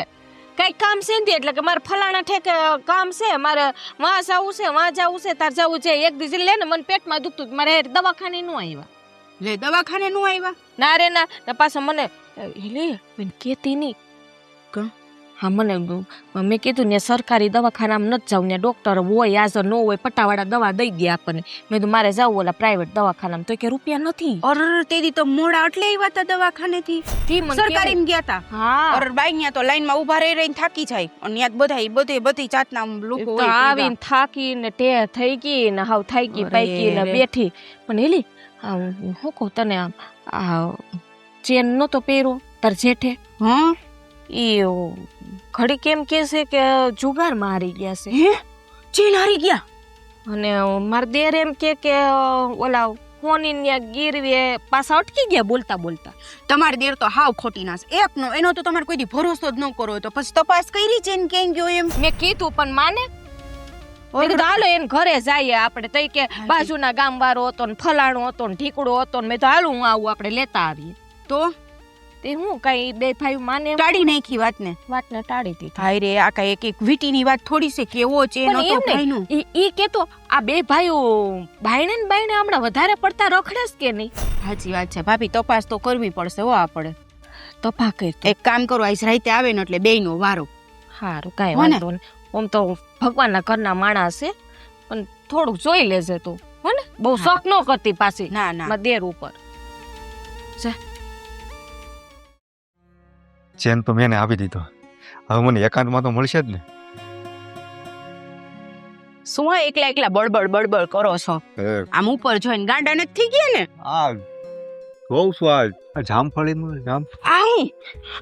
કઈક કામ છે ને એટલે કે મારે ફલાણા ઠેકે કામ છે, મારે વાં જવું છે, વાં જવું છે, તાર જવું છે. એક દિવસ લે ને મને પેટમાં દુખતું, મારે દવાખાને ન આવ્યા. લે દવાખાને ન આવ્યા? ના રે ના. પાછા મને કેતી નહીં હા મને મેં કીધું ને સરકારી દવાખાનામાં નથી જાઉં ને ડૉક્ટર હોય હાજર ન હોય પટ્ટાવાળા દવા દઈ દે આપણને મેં કીધું મારે જવું ઓલા પ્રાઇવેટ દવાખાનામાં તો કે રૂપિયા નથી અર તેદી તો મોડા એટલે આવ્યા હતા દવાખાનેથી તી મને સરકારી કેવું? ગયા હતા હા અર બાઈ ન્યા તો લાઈનમાં ઊભા રહી રહીને થાકી જાય અને ન્યા બધી જાતના લોકો તો હોય આવીને થાકીને ટે થઈ ગઈ ને હાવ થઈ ગઈ અરે પાકી ને રે. બેઠી પણ હેલી હું કહું તને આ ચેન નહોતો પહેર્યો તાર જેઠે હા એ ઘડી કેમ કે છે કે જુગારમાં હારી ગયા છે હે ચેન હારી ગયા અને મારા દેર એમ કે ઓલા ફોની ન્યા ગીરવે પાછા અટકી ગયા બોલતા બોલતા તમારી દેર તો હાવ ખોટી નાસ એકનો એનો તો તમારે કોઈ દી ભરોસો જ ન કરો તો પછી તપાસ કરી ચેન ક્યાં ગયો એમ મેં કીધું પણ માને મેં કીધું હાલો એને ઘરે જઈએ આપણે તઈ કે બાજુના ગામ વાળો હતો ને ફલાણો હતો ને ઢીકડો હતો ને મેં તો હાલું હું આવું આપણે લેતા આવીએ તો તે હું કઈ બે ભાઈ માને એમ ટાળી નાખી વાતને વાતને ટાળી દીધી હાય રે આ કઈ એક વીટીની વાત થોડી છે કેવો ચેન પણ હતો એમ નહીં. ભાઈનું ઈ કેતો આ બે ભાઈઓ ભાઈને ને બાઈને હમણાં વધારે પડતા રખડે છે કે નહીં સાચી વાત છે ભાભી તપાસ તો કરવી પડશે હો આપણે તો પાકે એક કામ કરો આજ રાતે આવે ને એટલે બેયનો વારો સારું કાંઈ હો ને? વાંધો નહીં આમ તો ભગવાનના ઘરના માણસ છે પણ થોડુંક જોઈ લેજે તું હો ને બહુ હા. શોખ ન કરતી પાછી ના ના મારા દેર ઉપર ચેન તો મેં એને આપી દીધો હવે મને એકાંતમાં તો મળશે જ ને શું આ એકલા બળબડ કરો છો આમ ઉપર જોઈને ગાંડા નથી થઈ ગયા ને આ જોઉં છું આ જામફળીનું જામ આ હું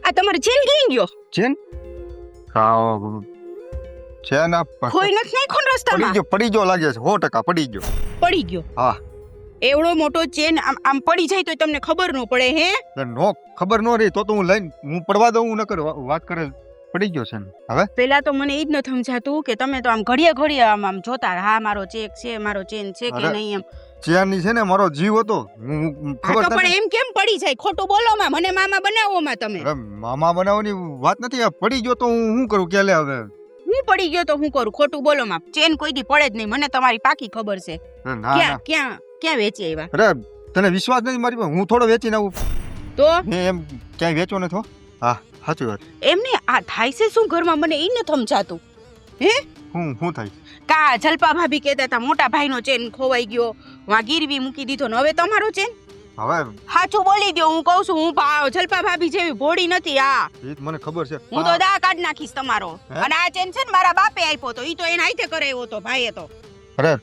આ તમારે ચેન ગઈ ગયો ચેન ચેન આ કોઈ નથી નાખ્યો ને રસ્તામાં પડી ગયો લાગે છે 100% પડી ગયો પડી ગયો હા. એવડો મોટો ચેન આમ પડી જાય તો તમને ખબર ન પડે હે નો ખબર ન રહી તો હું લઈને હું પડવા દઉં ન કર વાત કરે પડી ગયો છે ને હવે પેલા તો મને એ જ ન સમજાતું કે તમે તો આમ ઘડીએ આમ જોતા હા મારો ચેક છે મારો ચેન છે કે અરે, નહીં એમ ચેનની છે ને મારો જીવ હતો હું હા ખબર તો પણ એમ કેમ પડી જાય ખોટું બોલો માં મને મામા બનાવો માં તમે અરે મામા બનાવવાની વાત નથી આ પડી ગયો તો હું શું કરું કે લે હવે હું પડી ગયો તો હું કરું ખોટું બોલો માં ચેન કોઈ દી પડે જ નહીં મને તમારી પાકી ખબર છે ના ના ક્યાં વેચી આવ્યા અરે તને વિશ્વાસ નથી મારી પર હું થોડો વેચીને આવું તો મેં એમ ક્યાંય વેચો નથી હો. હા સાચી વાત એમને આ થાય છે શું ઘરમાં મને એ ન સમજાતું હું થાય કા જલપા ભાભી કહેતા હતા મોટા ભાઈનો ચેન ખોવાઈ ગયો વા ગીરવી મૂકી દીધો ને હવે તમારો ચેન હવે સાચું બોલી દો હું કહું છું હું જલપા ભાભી જેવી ભોળી નથી આ એ તો મને ખબર છે હું તો દા કાઢ નાખીશ તમારો હે? અને આ ચેન છે ને મારા બાપે આપ્યો તો ઈ તો એને હાથે કરાવ્યો તો ભાઈએ તો અરે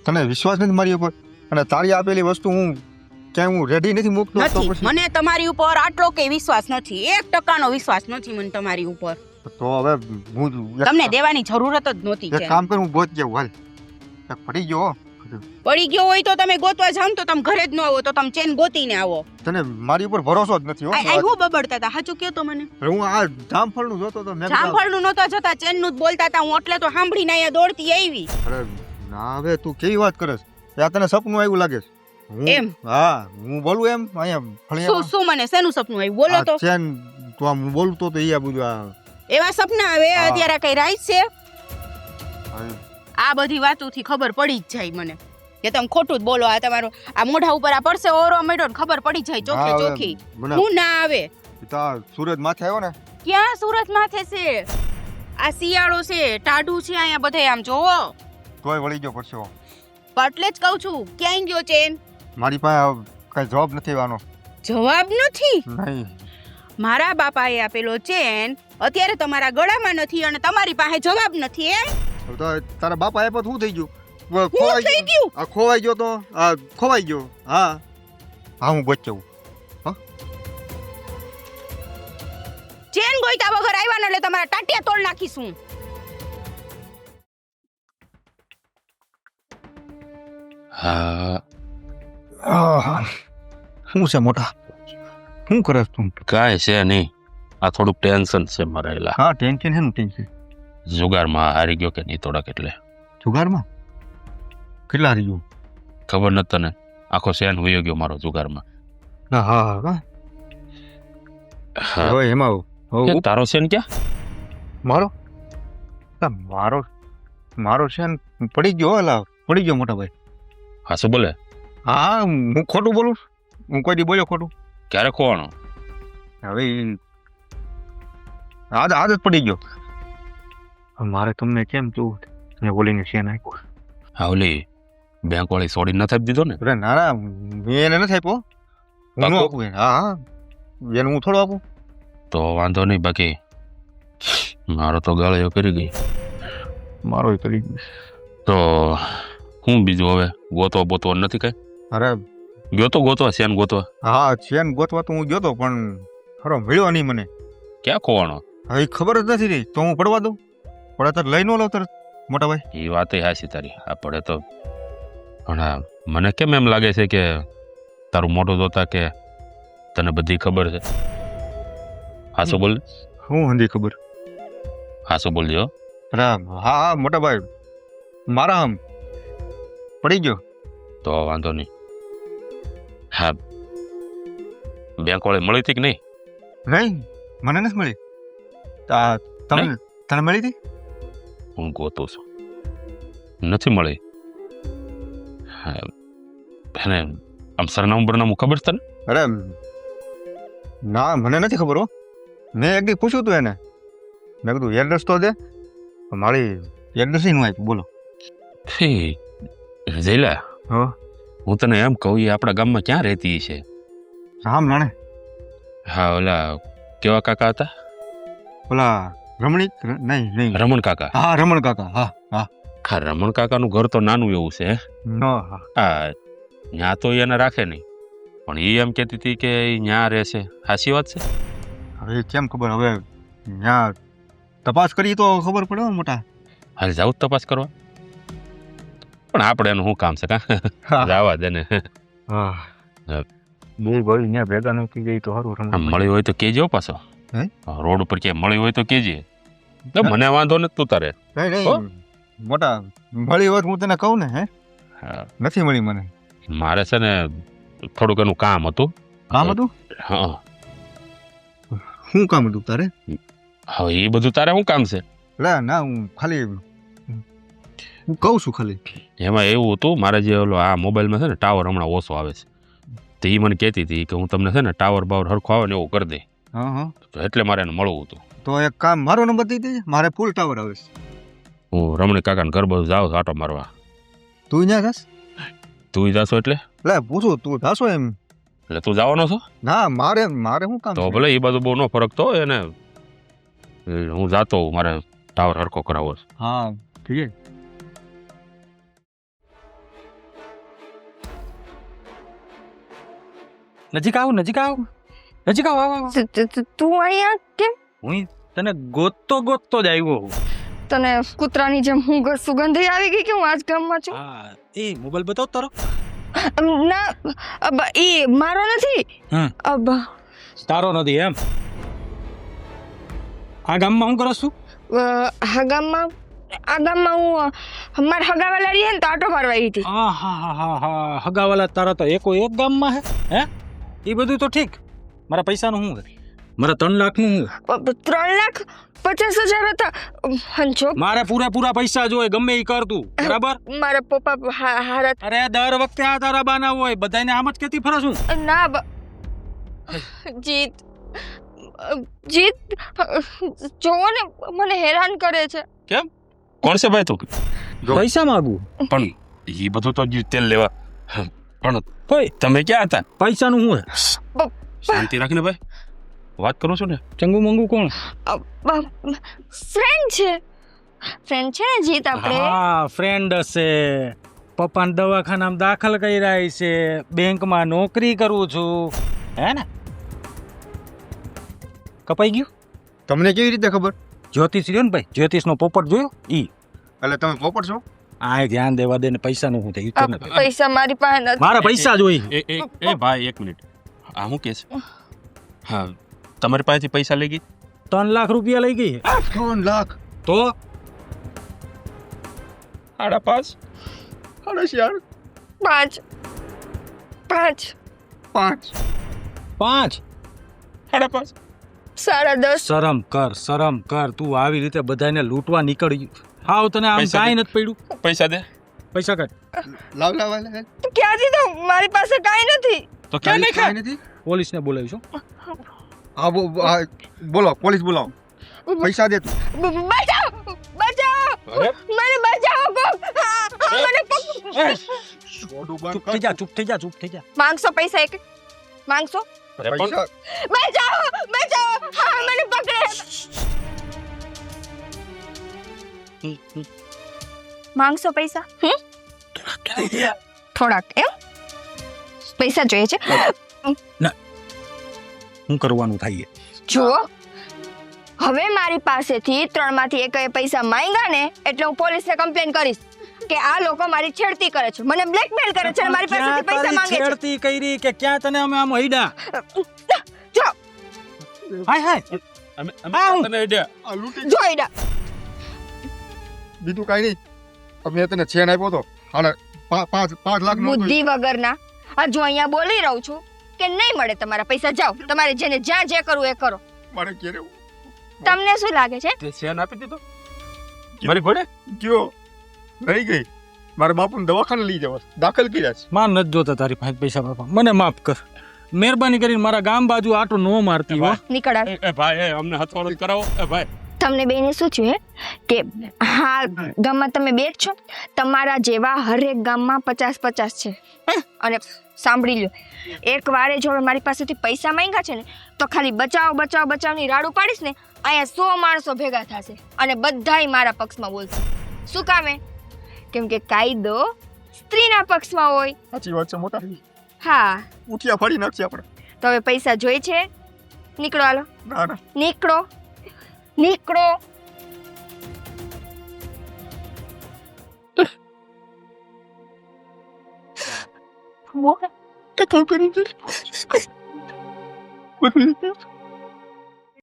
તને વિશ્વાસ નથી મારી ઉપર અને તારી આપેલી વસ્તુ હું ક્યાંય હું રેડી નથી મૂકતો તો નથી પછી મને તમારી ઉપર આટલો કે વિશ્વાસ નથી 1% વિશ્વાસ નથી મને તમારી ઉપર તો હવે હું તમને દેવાની જરૂરત જ નહોતી એક ચેન. કામ કર હું ગોત જાઉં હાલ એક પડી ગયો હો. પડી ગયો હોય તો તમે ગોતવા જાવ ને તો તમે ઘરે જ ન આવો તો તમે ચેન ગોતીને આવો તને મારી ઉપર ભરોસો જ નથી હો આ હું બબડતા હતા સાચું કયો તો મને હું આ જામફળનું જોતો તો મેં કીધું, જામફળનું નહોતા જતા ચેનનું જ બોલતા હતા હું એટલે તો સાંભળીને અહીંયા દોડતી આવી અરે ના હવે તું કેવી વાત કરે છે આ તને સપનું આવ્યું લાગે છે હું- એમ? હા હું બોલું એમ અહીંયા શું ફળિયામાં શું મને શેનું સપનું આવ્યું બોલો તો આ ચેન તું આમ બોલતો તો એ બધું આ એવા સપના આવે હા. અત્યારે કઈ રાઈટ છે આ આ બધી વાતોથી ખબર પડી જ જાય મને કે તમે ખોટું જ બોલો આ તમારો આ મોઢા ઉપર આ પરસે ઓરો મળ્યો ને ખબર પડી જાય ચોખ્ખી હા, હવે ચોખ્ખી મને હું ના આવે પિતા સુરત માથે આવ્યો ને ક્યાં સુરત માથે છે આ શિયાળો છે ટાઢું છે અહીંયા બધે આમ જોવો તોય વળી ગયો પડશે એટલે જ કહું છું ક્યાં ગયો ચેન મારી પાસે કઈ જવાબ નથી આવવાનો જવાબ નથી નહીં મારા બાપાએ આપેલો ચેન અત્યારે તમારા ગળામાં નથી અને તમારી પાસે જવાબ નથી એમ હવે તો તારા બાપા આપ્યો તો શું થઈ ગયું હું ખોવાઈ થઈ ગયું ગયું આ ખોવાઈ ગયો તો આ ખોવાઈ ગયો હા હા હું બચાવું ચેન ગોઈતા વગર આવ્યા ને એટલે તમારા ટાટિયા તોડ નાખીશું હા શું છે મોટા શું કરે તું કાંઈ છે નહીં આ થોડુંક ટેન્શન છે મારે એલા હા ટેન્શન છે ને ટેન્શન જુગારમાં હારી ગયો કે નહીં થોડાક એટલે જુગારમાં કેટલા હારી ગયું ખબર નથી તને આખો સેન વયો ગયો મારો જુગારમાં હા હા હા હા. હવે એમાં કે તારો સેન ક્યાં મારો મારો મારો છે ને પડી ગયો અલા પડી ગયો મોટા ભાઈ હા શું બોલે હા હું ખોટું બોલું હું કોઈ દી બોલ્યો ખોટું ક્યારે ખોવાનો હવે આદત પડી ગયો. મારે તમને કેમ કેવું મેં બોલીને છે નાખ્યો. હા ઓલી બેંક વાળી સોડી નથી આપી દીધો ને? અરે ના ના મેં એને નથી આપ્યો. હું ન પાક્કું? આપું એને. હા હા એને હું થોડો આપું. તો વાંધો નહીં, બાકી મારો તો ગાળિયો કરી ગઈ. મારો કરી ગયો. તો હું બીજું હવે ગોતવા બોતવા નથી કઈ? અરે ગયો તો ગોતવા, શેન ગોતવા? હા ચેન ગોતવા તો હું ગયો તો પણ ખરો મળ્યો નહીં મને. ક્યાં ખોવાનો? હવે ઈ ખબર જ નથી રહી તો હું પડવા દઉં. પડે તો લઈ ન લો તરત મોટા ભાઈ. એ વાત હાસી તારી. આપણે તો પણ આ મને કેમ એમ લાગે છે કે તારું મોઢું જોતા કે તને બધી ખબર છે. હાસો બોલ, હું હંધી ખબર. હાસો બોલજો. અરે હા હા મોટા ભાઈ મારા આમ પડી ગયો. તો વાંધો નહીં. હા બેંક વાળી મળી હતી કે નહીં? નહીં મને નથી મળી. તમે તને મળી હતી? હું ગોતું છું, નથી મળી. હા એને આમ સરનામું બરનામું ખબર છે તને? અરે ના મને નથી ખબર હો. મેં એક દી પૂછ્યું હતું એને. મેં કીધું એડ્રેસ તો દે. મારી એડ્રેસ નું આપ્યું. બોલો. હે જયલા, હા હું તને એમ કહું એ આપણા ગામમાં ક્યાં રહેતી છે? રામ નાણે હા ઓલા કેવા કાકા હતા? ઓલા રમણીક નહીં નહીં રમણ કાકા. હા રમણ કાકા. હા હા હા રમણ કાકાનું ઘર તો નાનું એવું છે. હા હા ત્યાં તો એને રાખે નહીં, પણ એ એમ કહેતી હતી કે એ ત્યાં રહેશે. સાચી વાત છે? હવે કેમ ખબર. હવે ત્યાં તપાસ કરી તો ખબર પડે હો મોટા. હાલ જાઉં જ તપાસ કરવા. પણ આપણે એનું શું કામ છે કા? જવા દે ને. હા હા. બે ભાઈ ત્યાં ભેગા નથી ગઈ તો સારું. આમ મળી હોય તો કેજો પાછો. હે? રોડ ઉપર ક્યાંય મળી હોય તો કેજે. તો મને વાંધો નથી, તું તારે. નહીં હો? નહીં મોટા મળી હોત હું તને કહું ને. હે હા, નથી મળી મને. મારે છે ને થોડુંક એનું કામ હતું. કામ હતું? હા શું કામ હતું તારે? હવે એ બધું તારે શું કામ છે? લે ના હું ખાલી હું કહું છું ખાલી. એમાં એવું હતું, મારે જે ઓલો આ મોબાઈલમાં છે ને ટાવર હમણાં ઓછો આવે છે, તો એ મને કહેતી હતી કે હું તમને છે ને ટાવર બાવર હરખો આવે ને એવું કરી દે. હા હા તો એટલે મારે એને મળવું હતું. તો એક કામ મારો નંબર દઈ દેજે. મારે ફૂલ ટાવર આવે છે. હું રમણી કાકાને ઘર બધું જાઉં છું આટો મારવા. તું અહીંયા જાસ? તું જાશો એટલે? લે પૂછું તું જાશો એમ? એટલે તું જવાનો છો? ના મારે મારે શું કામ તો છે? ભલે એ બાજુ બહુ ન ફરક તો હોય એને. હું જાતો હોઉં, મારે ટાવર હરખો કરાવવો છે. હા ઠીક છે. નજીક આવ, નજીક આવ, નજીક આવ, આવ, આવ. તું અહીંયા કેમ? હું તને ગોતતો ગોતતો જ આવ્યો હું. તને કૂતરાની જેમ હું સુગંધ આવી ગઈ કે હું આજ ગામમાં છું? હા એ મોબાઈલ બતાવ તારો. ના એ મારો નથી. હમ. તારો નથી એમ? આ ગામમાં હું કરું છું? આ ગામમાં હું મારા હગાવાલા રહીએ ને તો આટો મારવા આવી હતી. હા હા હા હા હા હગાવાલા તારા તો એકો એક ગામમાં હે? એ બધું તો ઠીક. મારા પૈસાનું શું છે? મારા 3 લાખનું શું? 3,50,000 હતા. હંચો મારે પૂરેપૂરા પૈસા જોઈએ, ગમે એ કર તું, બરાબર? મારા પપ્પા હારા. અરે દર વખતે આ તારા બાના હોય, બધાને આમ જ કેતી ફરો છું? ના જીત જોવો ને મને હેરાન કરે છે. કેમ? કોણ છે ભાઈ તું? પૈસા માંગુ પણ એ બધું તો જ તેલ લેવા. પણ કોઈ તમે ક્યાં હતા? પૈસાનું શું? શાંતિ રાખીને ભાઈ વાત કરું છું ને. ચંગુ મંગુ કોણ? ફ્રેન્ડ છે ને જીત આપણે. હા ફ્રેન્ડ હશે. પપ્પાને દવાખાનામાં દાખલ કર્યા છે, બેંકમાં નોકરી કરું છું, હે ને? કપાઈ ગયું? તમને કેવી રીતે ખબર? જ્યોતિષ રહ્યો ને ભાઈ, જ્યોતિષનો પોપટ જોયો ઈ. એટલે તમે પોપટ છો? આ ધ્યાન દેવા દે ને પૈસાનું શું થયું? પૈસા મારી પાસે નથી. મારા પૈસા જોઈ. એ ભાઈ એક મિનિટ, આ શું કે છે? હા તમારી પાસેથી પૈસા લઈ ગઈ? 3 લાખ રૂપિયા લઈ ગઈ. 3 લાખ? તો 5.5 4 પાંચ 5 5 5.5 10.5. શરમ કર તું આવી રીતે બધાને લૂંટવા નીકળી. હાવ તને આમ પૈસા કાંઈ નથી પડ્યું? પૈસા દે. પૈસા કાઢ. લાવ લાવ લાવ. તું ક્યાંથી તો મારી પાસે કાંઈ નથી. તો ક્યાં નહીં કાંઈ નથી. પોલીસને બોલાવીશું. હા બોલો પોલીસ બોલાવો. પૈસા દે તું. બચાવ બચાવ અરે મને બચાવો કોક મને છોડું બંધ ચૂપ કર. થઈ જા ચૂપ થઈ જા ચૂપ થઈ જા માંગશો પૈસા એક માંગશો અરે પણ પૈસા બચાવો બચાવો હા મને પકડે માંગશો પૈસા થોડાક એમ પૈસા જોઈએ છે શું કરવાનું થાય એ? જુઓ હવે મારી પાસેથી 3 માંથી એક પૈસા માંગ્યા ને એટલે હું પોલીસને કમ્પ્લેન કરીશ કે આ લોકો મારી છેડતી કરે છે મને બ્લેકમેલ કરે છે અને મારી પાસેથી પૈસા ક્યાં માંગે તારી છે છેડતી કરી કે ક્યાં તને અમે આમ હૈડા જો હાય હાય અમે આવ. તને idea. આ લૂંટી જોઈડા બીજું કાંઈ નહીં. અમે તને ચેન આપ્યો તો હાલે 5 લાખ નો બુદ્ધિ વગરના આ જો અહીંયા બોલી રહું છું કે નહીં મળે તમારા પૈસા જાઓ તમારે જેને જ્યાં જે કરવું એ કરો મારે ઘેરે તમને શું લાગે છે તે શેન આપી દીધો મારી ઘોડે ગયો રહી ગઈ. મારા બાપુને દવાખાને લઈ જવા દાખલ કર્યા છે. માં નથી જોતા તારી પાસે પૈસા બાપા મને માફ કર મહેરબાની કરીને મારા ગામ બાજુ આટો નો મારતી હો નીકળા એ ભાઈ એ અમને હથવારો જ કરાવો એ ભાઈ તમને બેને શું થયું હે કે હા ગામમાં તમે બે જ છો તમારા જેવા હરેક ગામમાં 50-50 છે અને સાંભળી લ્યો એક વારે જો હવે મારી પાસેથી પૈસા માંગ્યા છે ને તો ખાલી બચાવ બચાવ બચાવની રાડું પાડીશ ને અહીંયા 100 માણસો ભેગા થશે અને બધાય મારા પક્ષમાં બોલશે શું કામે કેમ કે કાયદો સ્ત્રીના પક્ષમાં હોય સાચી વાત છે મોટા. હા ઉઠિયા ફાડી નાખશે આપણે. તો હવે પૈસા જોઈ છે નીકળો હાલો ના ના નીકળો નીકળો કે તો કરી દે. બધું